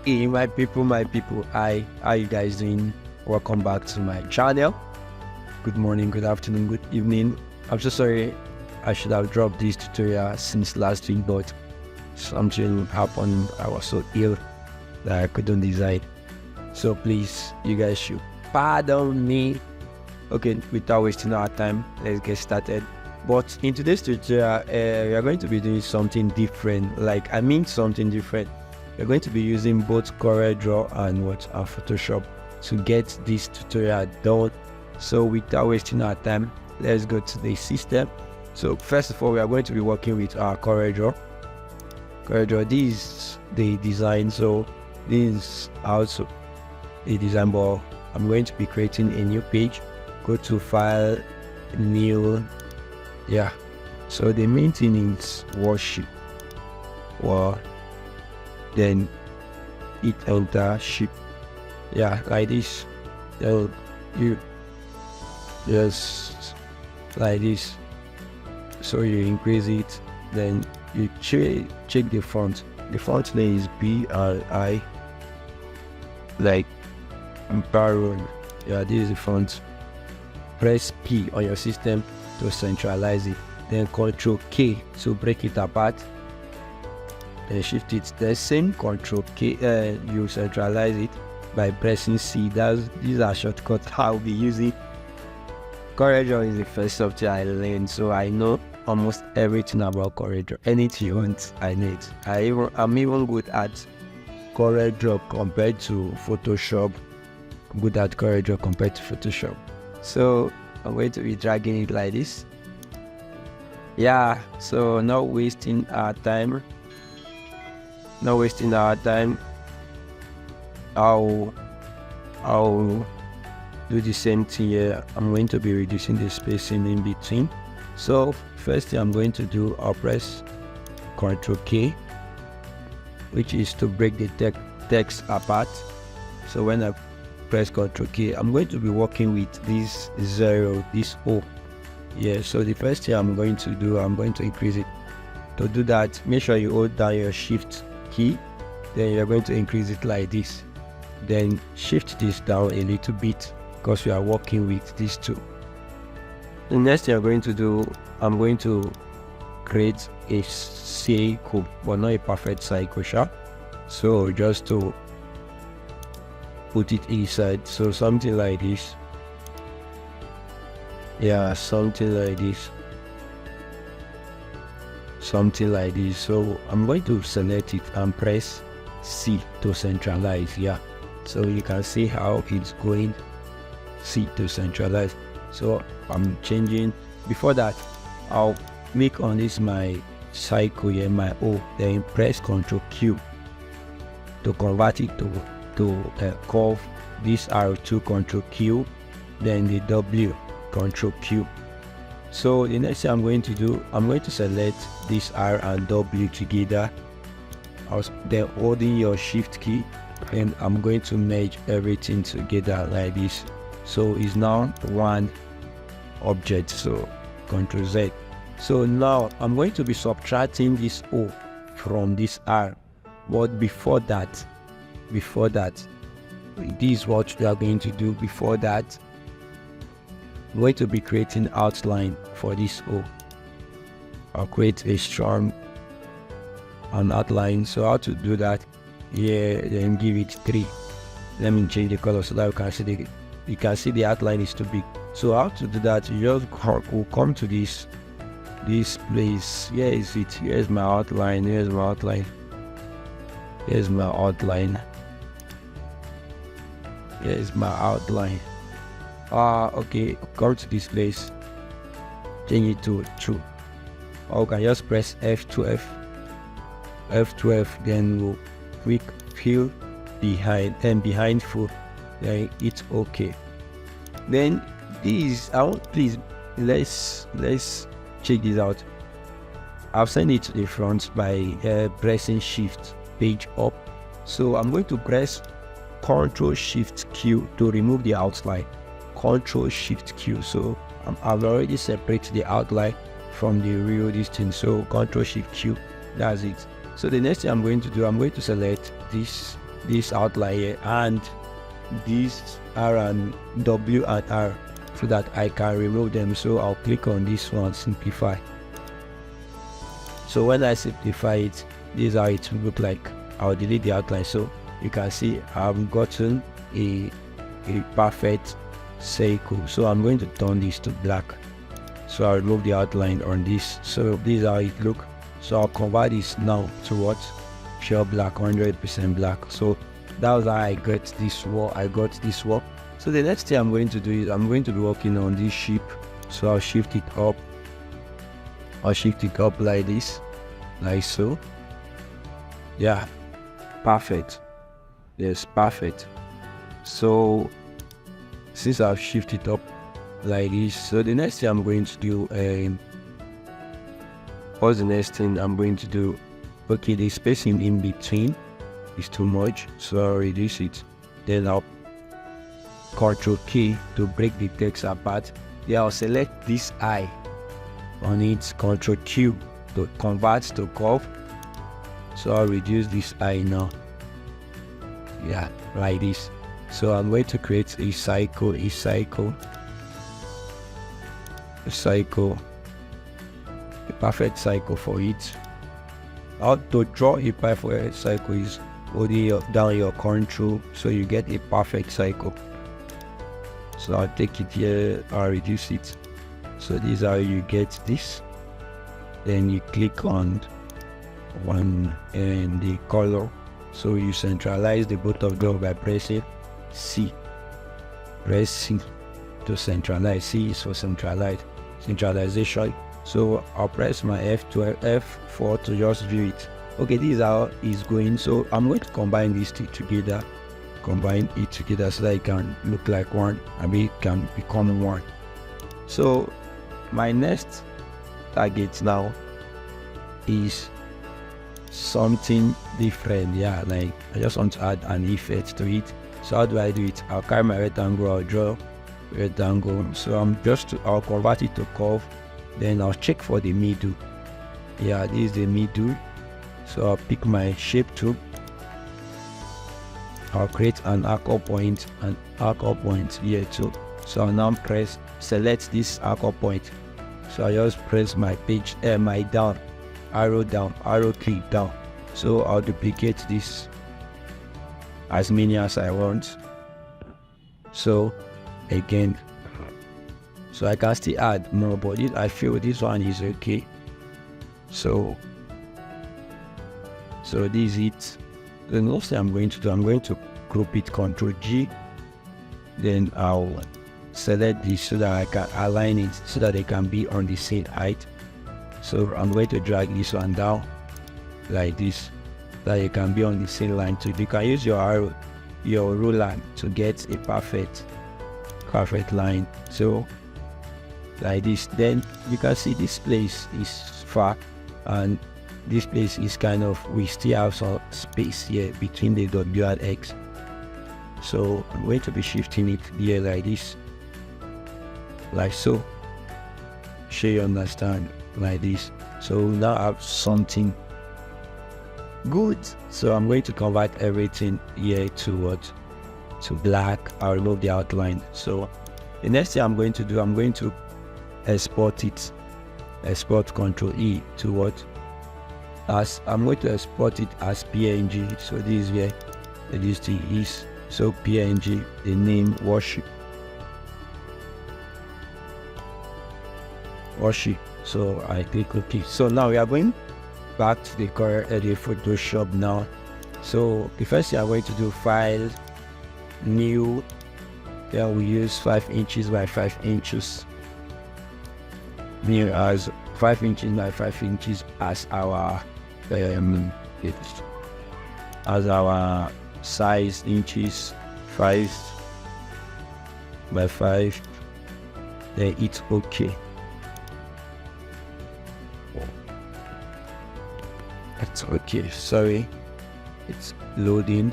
Hey, my people, hi, how you guys doing? Welcome back to my channel. Good morning, good afternoon, good evening. I'm so sorry I should have dropped this tutorial since last week, but something happened. I was so ill that I couldn't decide. So please, you guys should pardon me. Okay, without wasting our time, let's get started. But in today's tutorial, we are going to be doing something different. Something different. We're going to be using both CorelDraw and Photoshop to get this tutorial done. So without wasting our time, let's go to the system. So first of all, we are going to be working with our CorelDraw. CorelDraw, this is the design. So this is also a design, but I'm going to be creating a new page. Go to File, New. Yeah. So the main thing is worship. Well, then hit enter, ship. Yeah, like this. Then you just like this. So you increase it, then you check the font. The font name is BRI, like Baron. Yeah, this is the font. Press P on your system to centralize it. Then Ctrl K to break it apart. Then shift it. The same Ctrl K, you centralize it by pressing C. These are shortcuts I'll be using. CorelDraw is the first software I learned, so I know almost everything about CorelDraw. Anything you want, I need. I'm even good at CorelDraw compared to Photoshop. I'm good at CorelDraw compared to Photoshop. So I'm going to be dragging it like this. Yeah, so not wasting our time. I'll do the same thing here. I'm going to be reducing the spacing in between. So first thing I'm going to do, I'll press Ctrl K, which is to break the text apart. So when I press Ctrl K, I'm going to be working with this 0, this O. Yeah, so the first thing I'm going to do, I'm going to increase it. To do that, make sure you hold down your shift key, then you're going to increase it like this. Then shift this down a little bit because we are working with these two. The next thing I'm going to do, I'm going to create a cycle, but not a perfect cycle, sure? So just to put it inside, so something like this. Yeah, something like this. So I'm going to select it and press C to centralize. Yeah, so you can see how it's going. C to centralize. So I'm changing. Before that, I'll make on this my cycle here, my O, then press Ctrl Q to convert it to curve. This arrow to Ctrl Q, then the W, Ctrl Q. So the next thing I'm going to do, I'm going to select this R and W together. Then holding your shift key, and I'm going to merge everything together like this. So it's now one object. So Ctrl Z. So now I'm going to be subtracting this O from this R. But before that, this is what we are going to do. Before that, I'm going to be creating outline for this O. I'll create a strong outline. So how to do that? Yeah, then give it 3. Let me change the color so that you can see the outline is too big. So how to do that? You just will come to this place. Here is it. Here's my outline. Okay, come to this place, change it to true, or you can just press F12, then we'll quick fill behind, and behind full, then it's okay. Then this, please let's check this out. I've sent it to the front by pressing Shift page up. So I'm going to press Ctrl Shift Q to remove the outline. Ctrl Shift Q. So I've already separated the outline from the real distance. So Ctrl Shift Q, that's it. So the next thing I'm going to do, I'm going to select this this outline here, and these R and W and R, so that I can remove them. So I'll click on this one, simplify. So when I simplify it, this is how it will look like. I'll delete the outline, so you can see I've gotten a perfect circle. So I'm going to turn this to black, so I'll remove the outline on this. So this is how it look. So I'll convert this now to what? Pure black, 100% black. So that was how I got this wall. So the next thing I'm going to do is I'm going to be working on this ship. So I'll shift it up. Like this, like so. Yeah, perfect. Yes, perfect. So since I've shifted up like this, so the next thing I'm going to do, what's the next thing I'm going to do? Okay, the spacing in between is too much, so I'll reduce it. Then I'll Ctrl K to break the text apart. Then I'll select this eye on it, Ctrl Q to convert to curve. So I'll reduce this eye now. Yeah, like this. So I'm going to create a cycle, a perfect cycle for it. How to draw a perfect cycle is holding down your control, so you get a perfect cycle. So I'll take it here, I'll reduce it. So this is how you get this. Then you click on one and the color. So you centralize the both of them by pressing C. Press C to centralize. C is for centralization. So I'll press my F4 to just view it. Okay, this is how it's going. So I'm going to combine these two together. Combine it together so that it can look like one, and it can become one. So my next target now is something different. Yeah, like I just want to add an effect to it. So how do I do it? I'll carry my rectangle, I'll draw rectangle. So I'll convert it to curve. Then I'll check for the middle. Yeah, this is the middle. So I'll pick my shape tool. I'll create an anchor point here too. So I'll now select this anchor point. So I just press my arrow click down. So I'll duplicate this as many as I want. So again, so I can still add more, but I feel this one is okay. So this is it. The next thing I'm going to do, I'm going to group it, Ctrl G. Then I'll select this so that I can align it so that they can be on the same height. So I'm going to drag this one down like this, that you can be on the same line too. You can use your ruler to get a perfect line. So like this. Then you can see this place is far, and this place is kind of, we still have some space here between the W and X. So I'm going to be shifting it here like this, like so. Sure you understand, like this. So now I have something good. So I'm going to convert everything here to what? To black. I'll remove the outline. So the next thing I'm going to do, I'm going to export it. Export, Ctrl E to what? As I'm going to export it as PNG. So this is where this thing is. So PNG, the name worship. So I click OK. So now we are going back to the Photoshop now. So the first thing I'm going to do, file, new. Then we use 5 inches by 5 inches. New as 5 inches by 5 inches as our size, inches, 5 by 5. Then it's OK. It's okay, sorry, it's loading.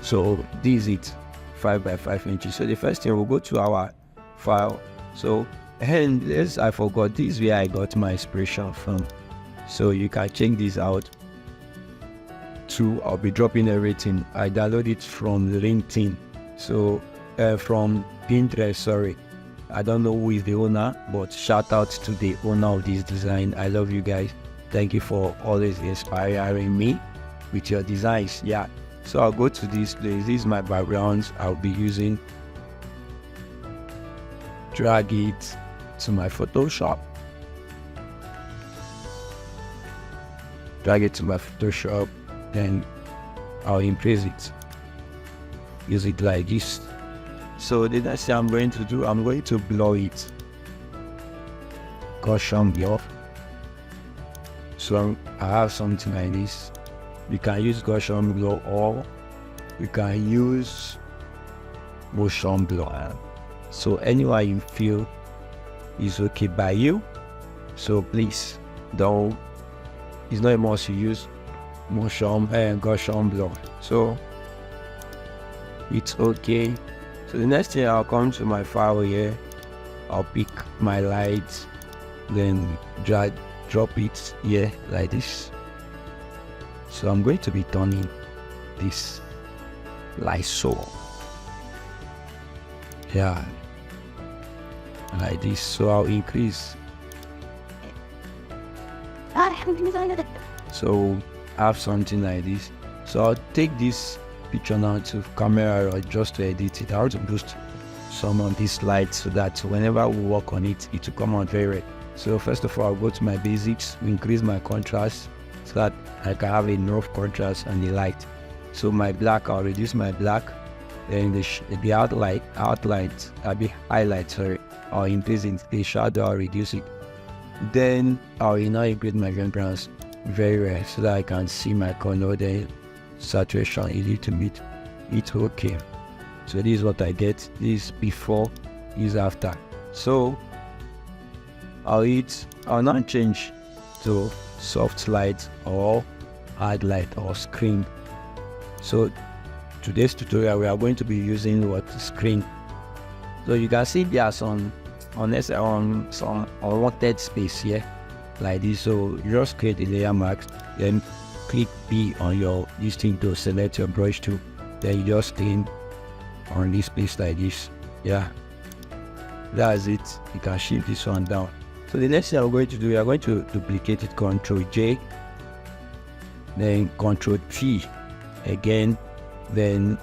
So this is it, 5 by 5 inches. So the first thing, we'll go to our file. So, and this, I forgot, this is where I got my inspiration from. So you can check this out. 2, I'll be dropping everything. I download it from LinkedIn, so from Pinterest, sorry. I don't know who is the owner, but shout out to the owner of this design. I love you guys. Thank you for always inspiring me with your designs. Yeah, so I'll go to this place. This is my backgrounds I'll be using. Drag it to my Photoshop. Drag it to my Photoshop, then I'll increase it. Use it like this. So the next thing I'm going to do, I'm going to blur it. Gaussian blur. So I have something like this. You can use Gaussian blur, or you can use motion blur. So anywhere you feel is okay by you. So please don't. It's not a must you use motion and Gaussian blur. So it's okay. So the next thing, I'll come to my file here. I'll pick my light, then drop it here like this. So I'm going to be turning this like so. Yeah, like this. So I'll increase. So I have something like this. So I'll take this picture now to camera or just to edit it. I want to boost some of these lights so that whenever we work on it, it will come out very red. So first of all, I'll go to my basics, increase my contrast so that I can have enough contrast on the light. So my black, I'll reduce my black. Then the highlight, sorry, I'll increase in the shadow, I'll reduce it. Then I'll now increase my backgrounds very well so that I can see my color. Then saturation a little bit. It's okay. So this is what I get. This is before, this is after. So I'll now change to soft light or hard light or screen. So today's tutorial we are going to be using what screen. So you can see there are some unwanted space here like this. So you just create a layer mask, then click P on your this thing to select your brush tool. Then you just clean on this place like this. Yeah, that's it. You can shift this one down. So the next thing I'm going to do, we are going to duplicate it, Ctrl J, then Ctrl T again, then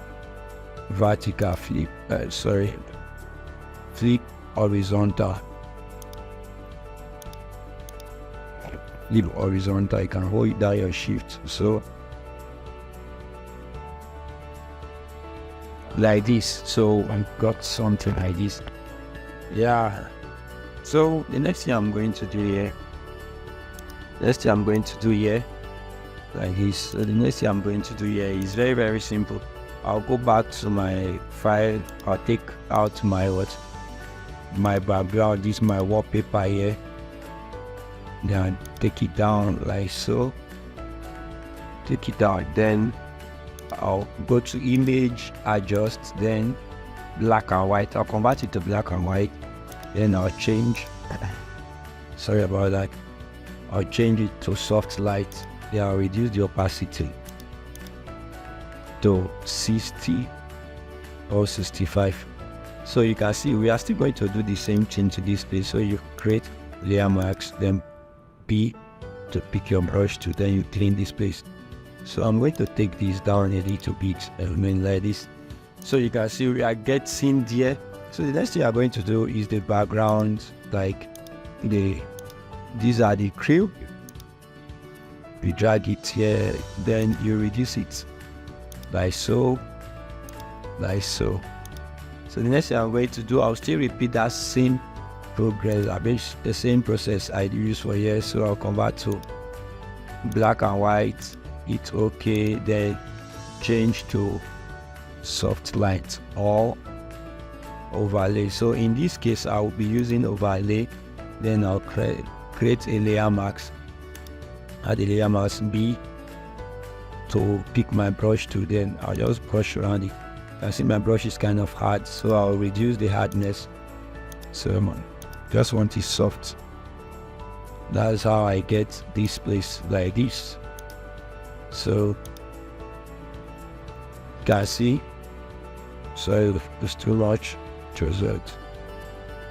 vertical flip, flip horizontal. Flip horizontal, you can hold down your shift. So like this. So I got something like this. Yeah. So the next thing I'm going to do here, like this. So the next thing I'm going to do here is very, very simple. I'll go back to my file. I'll take out my background. This is my wallpaper here. Then take it down like so. Take it down. Then I'll go to image, adjust, then black and white. I'll convert it to black and white. Then I'll change. Sorry about that. I'll change it to soft light. Then I'll reduce the opacity to 60 or 65. So you can see we are still going to do the same thing to this place. So you create layer marks, then P to pick your brush to, then you clean this place. So I'm going to take this down a little bit, like this. So you can see we are getting there. So the next thing I'm going to do is the background, like these are the crew. You drag it here, then you reduce it like so, like so. So the next thing I'm going to do, I'll still repeat that same progress, the same process I use for here. So I'll convert to black and white. It's okay. Then change to soft light or overlay. So in this case, I will be using overlay. Then I'll create a layer mask. Add the layer mask B to pick my brush to. Then I'll just brush around it. I see my brush is kind of hard, so I'll reduce the hardness. So just want it soft. That's how I get this place like this. So can see, so it's too much to result.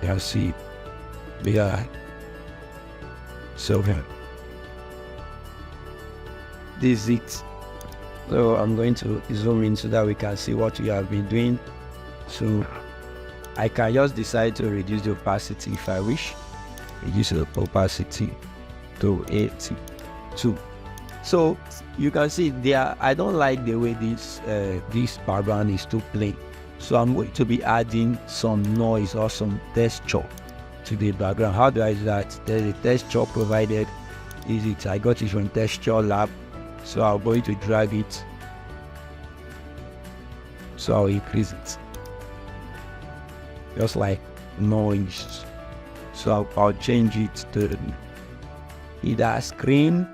You can see, yeah. So this is it. So I'm going to zoom in so that we can see what we have been doing. So I can just decide to reduce the opacity if I wish. Reduce the opacity to 82. So you can see there, I don't like the way this background is too plain. So I'm going to be adding some noise or some texture to the background. How do I do that? There's a texture provided. I got it from Texture Lab. So I'm going to drag it. So I'll increase it. Just like noise. So I'll change it to either screen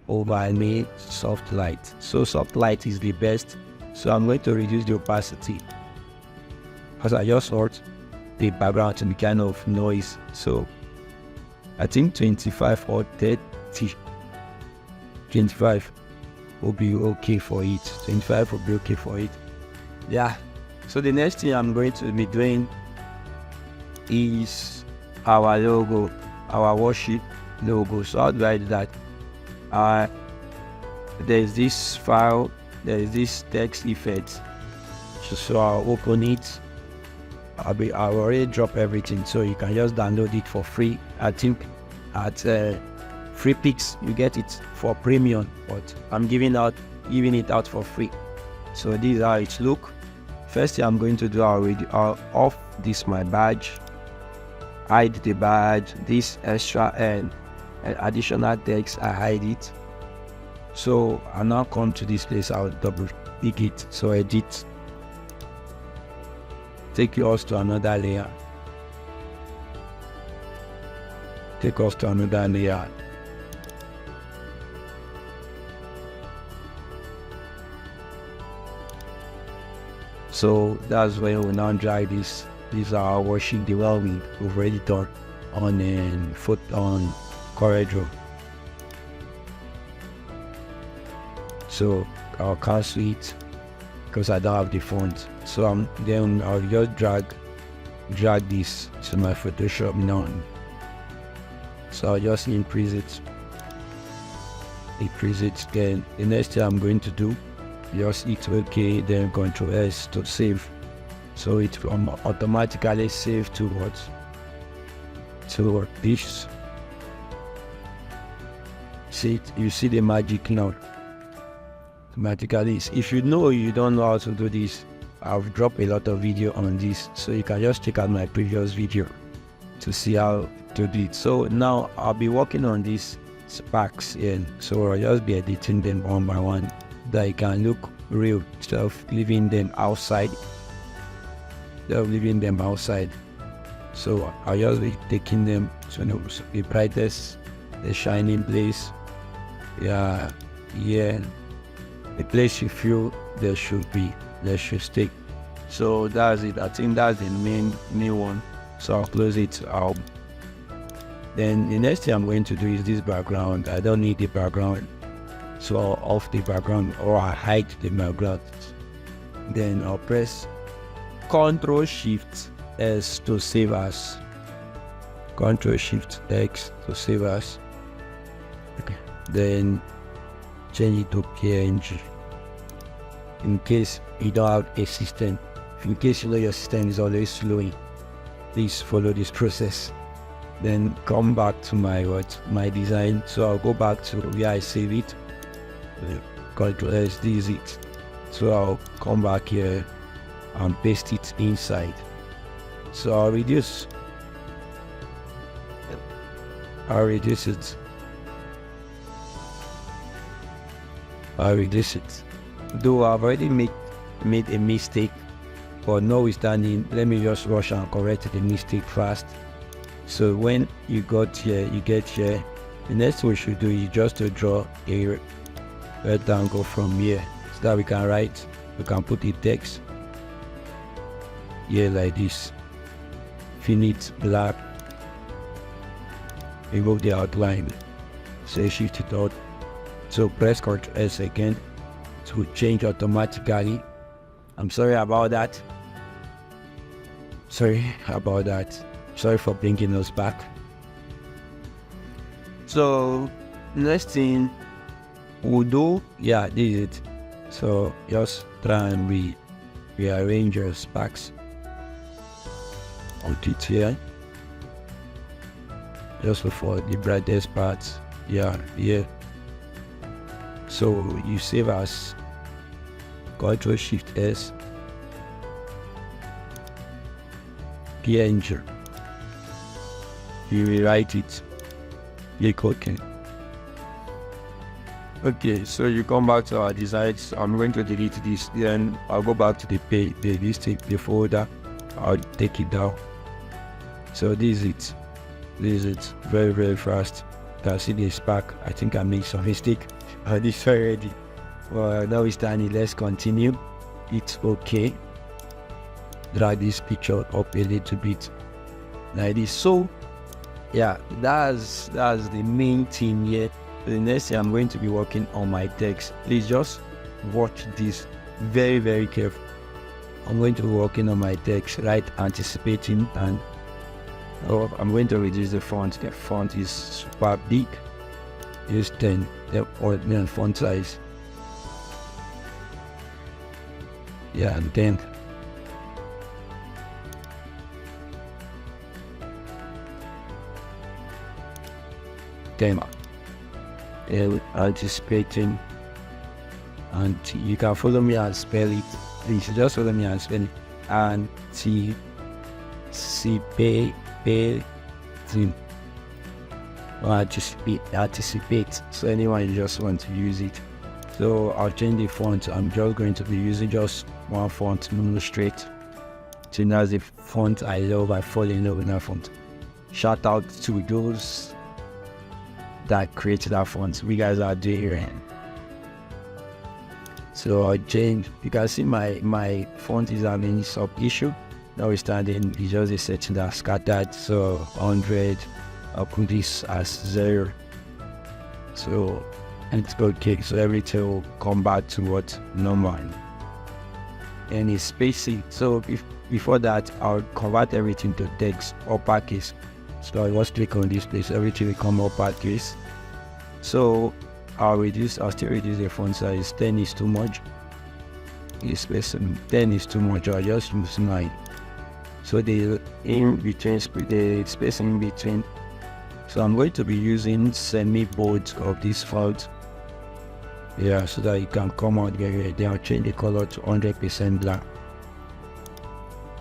overlay soft light. So soft light is the best. So I'm going to reduce the opacity because I just want the background to be kind of noise. So I think 25 or 30. 25 will be okay for it. 25 will be okay for it. Yeah. So the next thing I'm going to be doing is our logo, our worship logo. So how do I do that? There's this file, there's this text effect. So I'll open it. I'll already drop everything, so you can just download it for free. I think at Free Picks you get it for premium, but I'm giving it out for free. So this is how it look. First thing I'm going to do, I'll off this my badge, hide the badge, this extra and additional text, I hide it. So I'll now come to this place, I'll double click it. So edit, take us to another layer. Take us to another layer. So that's where we now drag this. These are our worship, the one we've already done on CorelDraw. So I'll cancel it because I don't have the font. So then I'll just drag this to my Photoshop now. So I'll just increase it. Then the next thing I'm going to do, just hit OK, then Ctrl S to save. So it will automatically save to what? To this. See it, you see the magic now. Automatically, if you don't know how to do this, I've dropped a lot of video on this, so you can just check out my previous video to see how to do it. So now I'll be working on these sparks here, so I'll just be editing them one by one, that it can look real instead of leaving them outside. So I'll just be taking them to the brightest, the shining place. Yeah, the place you feel there should stay. So that's it. I think that's the main one. So I'll close it out. Then the next thing I'm going to do is this background. I don't need the background, so I'll off the background or I hide the background. Then I'll press Ctrl Shift S to save as. Ctrl Shift X to save as. Okay. Then change it to PNG. In case you don't have a system, in case you know your system is always slowing, please follow this process. Then come back to my design. So I'll go back to where I save it. Ctrl S, this is it. So I'll come back here and paste it inside. So I'll reduce it. Though I've already made a mistake, but notwithstanding, let me just rush and correct the mistake fast. So when you get here, the next thing we should do is just to draw a rectangle from here, so that we can put the text here like this. Fill it black, remove the outline, so shift it out. So press Ctrl S again to change automatically. I'm sorry about that. Sorry for bringing us back. So next thing we'll do, this is it. So just try and rearrange your sparks on it here. Just before the brightest parts. Here. So you save as Ctrl+Shift+S, PNG. You rewrite it. Click OK. Okay, so you come back to our designs. I'm going to delete this. Then I'll go back to the folder. I'll take it down. So this is it. Very, very fast. You can see the spark. I think I made some mistake. This already. Well, now it's done. Let's continue. It's okay. Drag this picture up a little bit like this. So that's the main thing here. The next thing I'm going to be working on my text. Please just watch this very, very careful. I'm going to be working on my text, right? Anticipating, and I'm going to reduce the font. The font is super big. Use 10 or font size. And 10. Anticipating, and you can follow me and spell it. Please just follow me and spell it. Anticipate. So anyone just want to use it. So I'll change the font. I'm just going to be using just one font, mono straight. So that's the font I love. I fall in love with that font. Shout out to those that created that font. We guys are doing here. So I change. You can see my font is having some issue. Now we're standing. It's just a setting that scattered. So 100. I'll put this as 0. So it's okay. So everything will come back to what normal. And it's spacing. So before that, I'll convert everything to text uppercase. So I just click on this place. Everything will come uppercase. So I'll still reduce the font size. 10 is too much. The spacing 10 is too much. I'll just use 9. So the spacing in between. So I'm going to be using semi-bold of this font. So that it can come out very. Then I'll change the color to 100% black.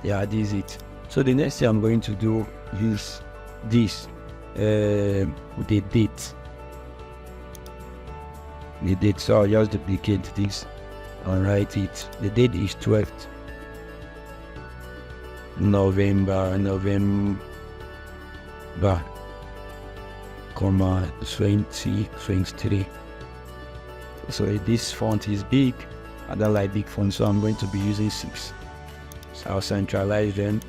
This is it. So the next thing I'm going to do is this, the date. So I'll just duplicate this and write it. The date is 12th November, 2023. So this font is big. I don't like big fonts, so I'm going to be using 6. So I'll centralize them.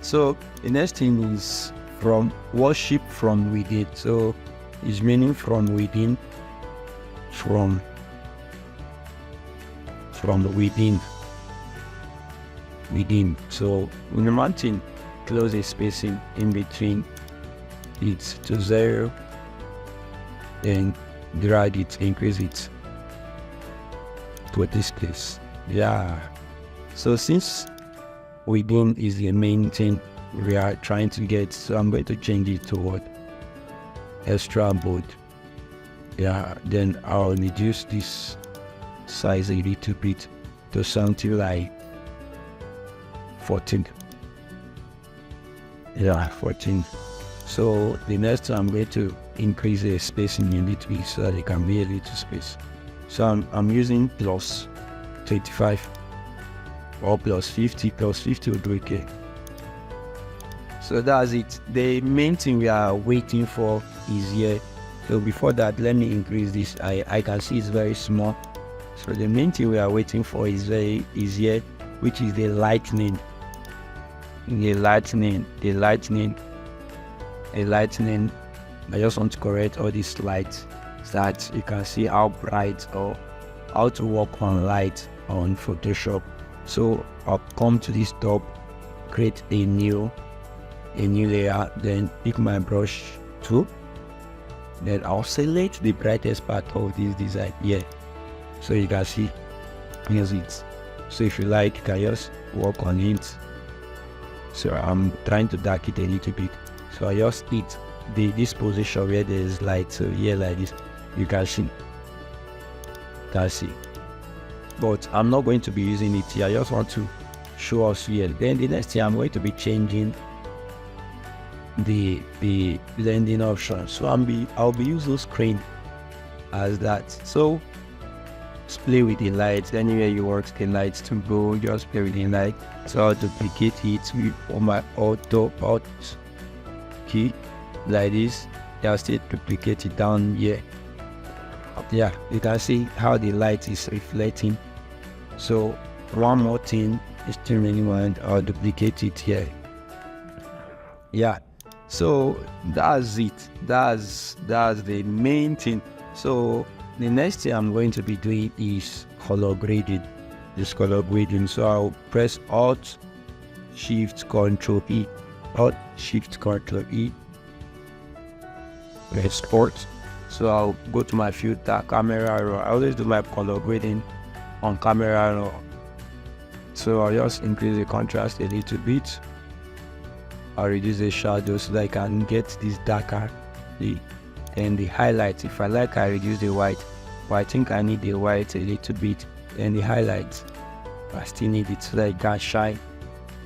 So the next thing is from worship from within. So it's meaning from within, from within. So when the mountain close a spacing in between it to 0, then drag it, increase it to this place. So since within is the main thing we are trying to get, so I'm going to change it to what? Extra bold. Then I'll reduce this size a little bit to something like 14. 14. So the next time I'm going to increase the spacing a little bit so that it can be a little space. So I'm using plus 25 or plus 50. Plus 50 will do okay. So that's it. The main thing we are waiting for is here. So before that, let me increase this. I can see it's very small. So the main thing we are waiting for is here, which is the lightning. The lightning. I just want to correct all these lights. so that you can see how bright or how to work on light on Photoshop. So I'll come to this top, create a new layer, then pick my brush tool, then I'll select the brightest part of this design here, so you can see here's it. So if you like, you can just work on it. So I'm trying to darken it a little bit, so I just hit this position where there is light. So here like this, you can see, but I'm not going to be using it here. I just want to show us here. Then the next thing, I'm going to be changing the blending option. So I'll be using screen as that. So just play with the lights. Anywhere you want the lights to go, just play with the light. So I'll duplicate it on my alt key like this. I'll still duplicate it down here. Yeah, you can see how the light is reflecting. So one more thing is still remaining one. I'll duplicate it here. Yeah, so that's it. That's the main thing. So the next thing I'm going to be doing is color grading. So I'll press Alt Shift Control E, export. So I'll go to my filter, camera raw. I always do my color grading on camera raw. So I'll just increase the contrast a little bit. I'll reduce the shadows so that I can get this darker. Then the highlights, if I like, I reduce the white, but I think I need the white a little bit. Then the highlights, I still need it so that it can shine.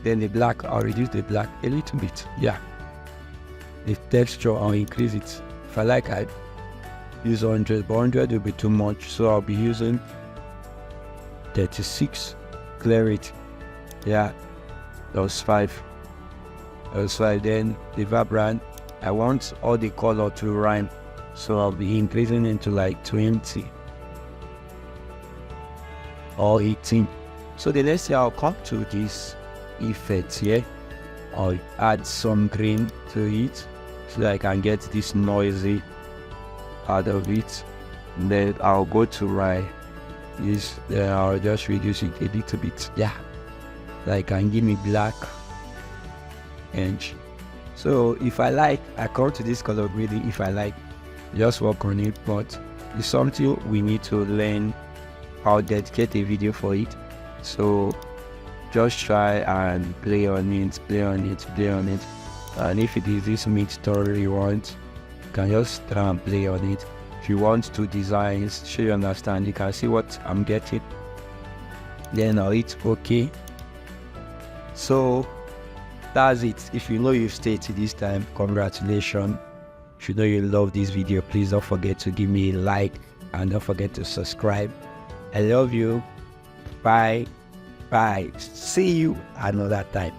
Then the black, I'll reduce the black a little bit. Yeah, the texture, I'll increase it. If I like, I use 100, but 100 will be too much, so I'll be using 36. Clear it. Yeah, that was 5. Then the vibrant, I want all the color to rhyme, so I'll be increasing into like 20 or 18. So the next thing, I'll come to this effect here. I'll add some green to it so that I can get this noisy out of it. And then I'll go to my this, then I'll just reduce it a little bit. Yeah, that can give me black edge. So if I like, I come to this color grading. If I like, just work on it, but it's something we need to learn. I'll dedicate a video for it, so just try and play on it. And if it is this mid story you want, you can just try and play on it. If you want to design, sure you understand, you can see what I'm getting. Then I'll hit OK. So that's it. If you know you've stayed to this time, congratulations. If you know you love this video, please don't forget to give me a like and don't forget to subscribe. I love you. Bye. See you another time.